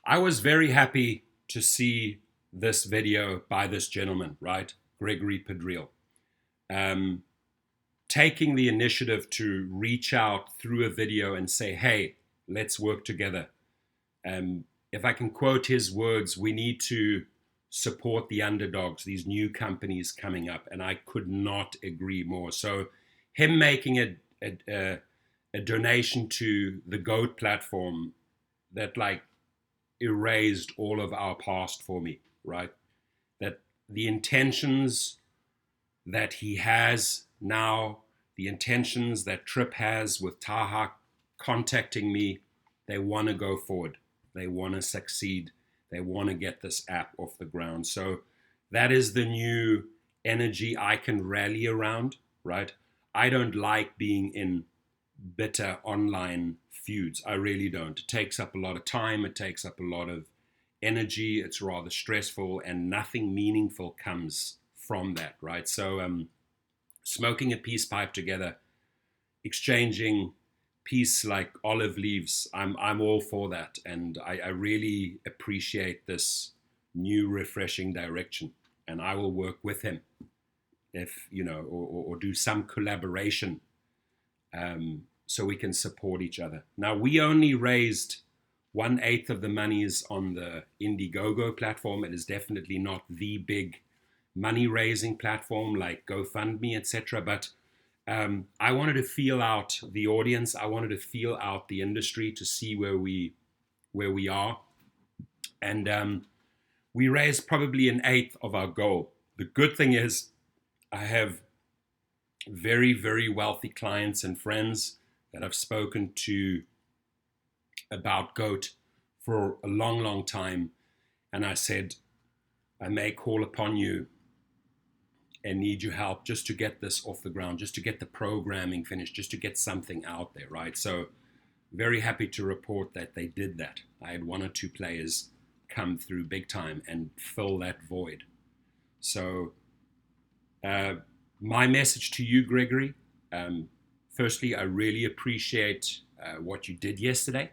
I was very happy to see this video by this gentleman, right? Gregory Pedriel. Um, Taking the initiative to reach out through a video and say, hey, let's work together. If I can quote his words, we need to support the underdogs, these new companies coming up. And I could not agree more. So him making a donation to the GOAT platform that like erased all of our past for me, right? That the intentions that he has now, the intentions that Tryp has with Taha contacting me, they want to go forward. They want to succeed. They want to get this app off the ground. So that is the new energy I can rally around, right? I don't like being in bitter online feuds. I really don't. It takes up a lot of time. It takes up a lot of energy. It's rather stressful, and nothing meaningful comes from that, right? So smoking a peace pipe together, exchanging peace like olive leaves, I'm all for that. And I really appreciate this new refreshing direction. And I will work with him if, or do some collaboration so we can support each other. Now, we only raised 1/8 of the monies on the Indiegogo platform. It is definitely not the big money raising platform like GoFundMe, etc. But I wanted to feel out the audience. I wanted to feel out the industry to see where we are, and we raised probably 1/8 of our goal. The good thing is, I have very, very wealthy clients and friends that I've spoken to about GOAT for a long, long time. And I said, I may call upon you and need your help just to get this off the ground, just to get the programming finished, just to get something out there, right? So very happy to report that they did that. I had one or two players come through big time and fill that void. So my message to you, Gregory, firstly, I really appreciate what you did yesterday.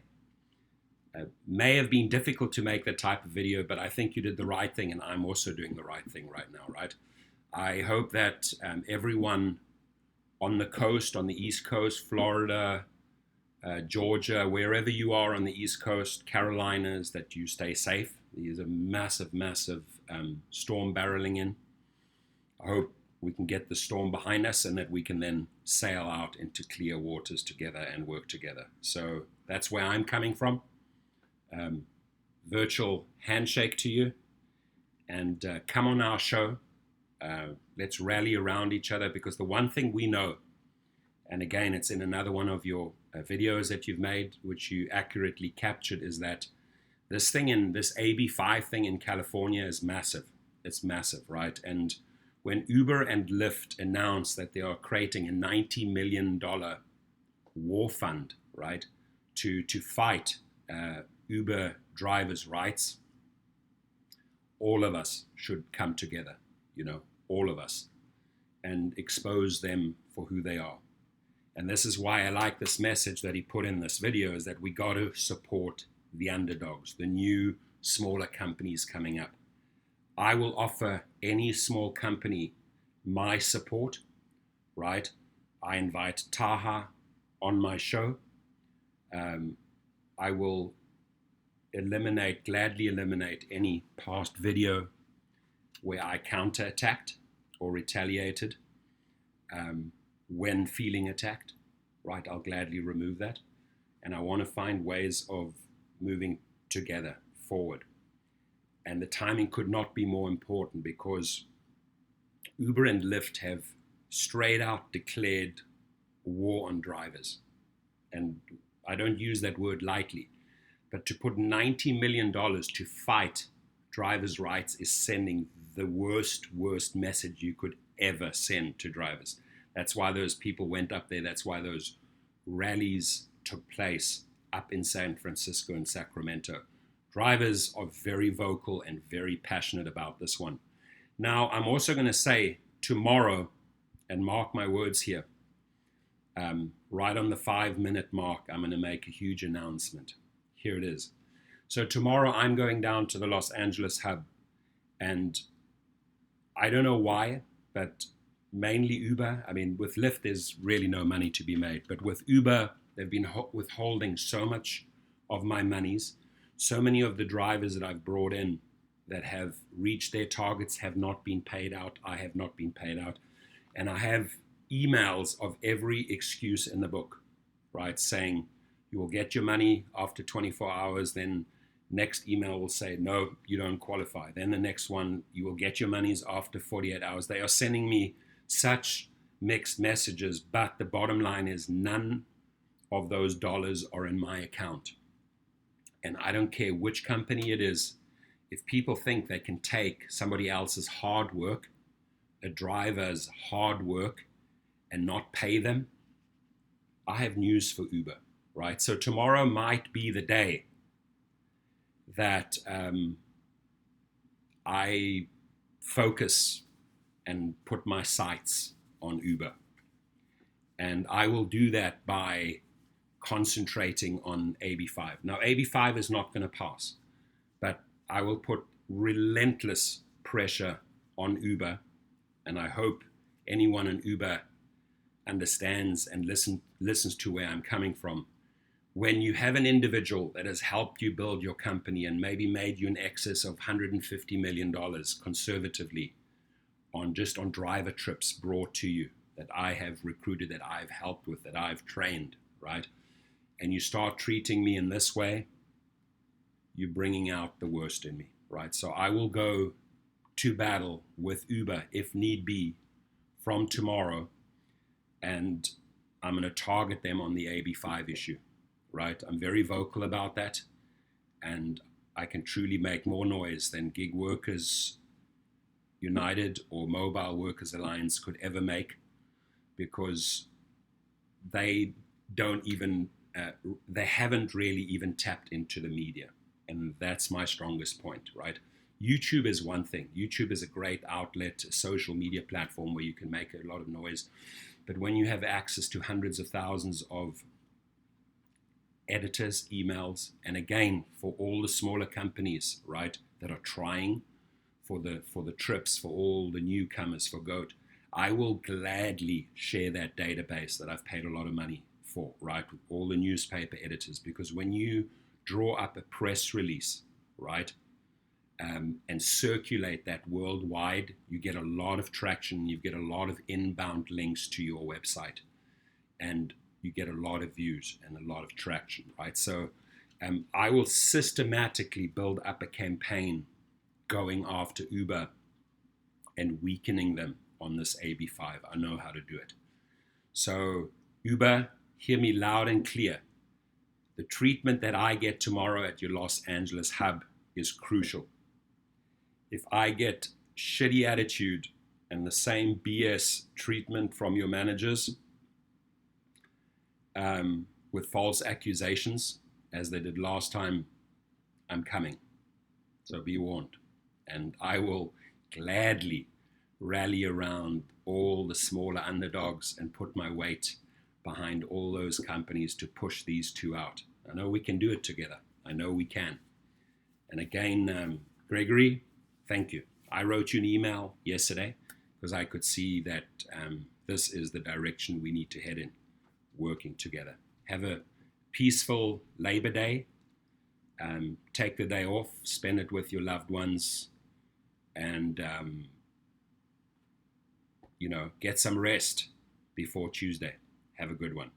May have been difficult to make that type of video, but I think you did the right thing, and I'm also doing the right thing right now, right? I hope that everyone on the coast, on the East Coast, Florida, Georgia, wherever you are on the East Coast, Carolinas, that you stay safe. There's a massive, massive storm barreling in. I hope we can get the storm behind us and that we can then sail out into clear waters together and work together. So that's where I'm coming from. Virtual handshake to you, and come on our show. Let's rally around each other, because the one thing we know, and again, it's in another one of your videos that you've made, which you accurately captured, is that this AB5 thing in California is massive. It's massive, right? And when Uber and Lyft announced that they are creating a $90 million war fund, right, to fight Uber drivers' rights, all of us should come together, all of us, and expose them for who they are. And this is why I like this message that he put in this video, is that we got to support the underdogs, the new, smaller companies coming up. I will offer any small company my support, right? I invite Taha on my show. I will gladly eliminate any past video where I counterattacked or retaliated when feeling attacked, right? I'll gladly remove that. And I want to find ways of moving together forward. And the timing could not be more important, because Uber and Lyft have straight out declared war on drivers. And I don't use that word lightly, but to put $90 million to fight drivers' rights is sending the worst message you could ever send to drivers. That's why those people went up there. That's why those rallies took place up in San Francisco and Sacramento. Drivers are very vocal and very passionate about this one. Now, I'm also going to say tomorrow, and mark my words here, right on the 5-minute mark, I'm going to make a huge announcement. Here it is. So tomorrow I'm going down to the Los Angeles hub, and I don't know why, but mainly Uber. I mean, with Lyft, there's really no money to be made. But with Uber, they've been withholding so much of my monies. So many of the drivers that I've brought in that have reached their targets have not been paid out. I have not been paid out. And I have emails of every excuse in the book, right? Saying you will get your money after 24 hours. Then next email will say, no, you don't qualify. Then the next one, you will get your monies after 48 hours. They are sending me such mixed messages, but the bottom line is none of those dollars are in my account. And I don't care which company it is. If people think they can take somebody else's hard work, a driver's hard work, and not pay them, I have news for Uber, right? So tomorrow might be the day that I focus and put my sights on Uber. And I will do that by concentrating on AB5. Now, AB5 is not going to pass, but I will put relentless pressure on Uber. And I hope anyone in Uber understands and listens to where I'm coming from. When you have an individual that has helped you build your company and maybe made you in excess of $150 million conservatively on driver trips brought to you that I have recruited, that I've helped with, that I've trained, right? And you start treating me in this way, you're bringing out the worst in me, right? So I will go to battle with Uber if need be from tomorrow, and I'm going to target them on the AB5 issue, right? I'm very vocal about that, and I can truly make more noise than Gig Workers United or Mobile Workers Alliance could ever make, because they don't even, they haven't really even tapped into the media. And that's my strongest point, right? YouTube is one thing. YouTube is a great outlet, a social media platform where you can make a lot of noise. But when you have access to hundreds of thousands of editors, emails, and again, for all the smaller companies, right, that are trying for the Tryps, for all the newcomers, for GOAT, I will gladly share that database that I've paid a lot of money for, right, with all the newspaper editors. Because when you draw up a press release, right, and circulate that worldwide, you get a lot of traction, you get a lot of inbound links to your website, and you get a lot of views and a lot of traction, right? So I will systematically build up a campaign going after Uber and weakening them on this AB5. I know how to do it. So Uber, hear me loud and clear. The treatment that I get tomorrow at your Los Angeles hub is crucial. If I get shitty attitude and the same BS treatment from your managers with false accusations as they did last time, I'm coming. So be warned. And I will gladly rally around all the smaller underdogs and put my weight behind all those companies to push these two out. I know we can do it together. I know we can. And again, Gregory, thank you. I wrote you an email yesterday because I could see that this is the direction we need to head in, working together. Have a peaceful Labor Day. Take the day off, spend it with your loved ones, and get some rest before Tuesday. Have a good one.